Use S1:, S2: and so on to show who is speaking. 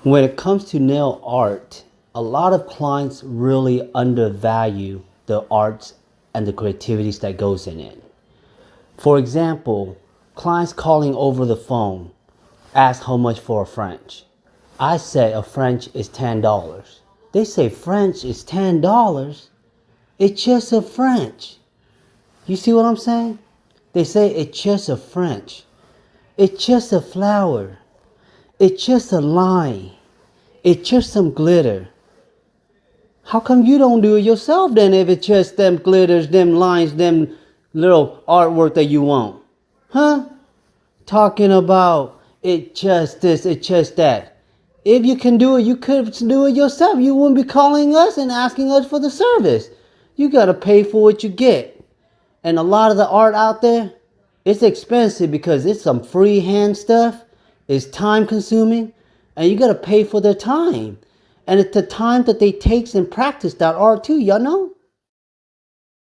S1: When it comes to nail art, a lot of clients really undervalue the arts and the creativities that goes in it. For example, clients calling over the phone ask how much for a French. I say a French is $10. They say French is $10. It's just a French. You see what I'm saying? They say it's just a French. It's just a flower. It's just a line. It's just some glitter. How come you don't do it yourself then if it's just them glitters, them lines, them little artwork that you want? Huh? Talking about it just this, it just that. If you can do it, you could do it yourself. You wouldn't be calling us and asking us for the service. You gotta pay for what you get. And a lot of the art out there, it's expensive because it's some freehand stuff. It's time consuming. And you gotta pay for their time. And it's the time that they takes and practice that art too, y'all know?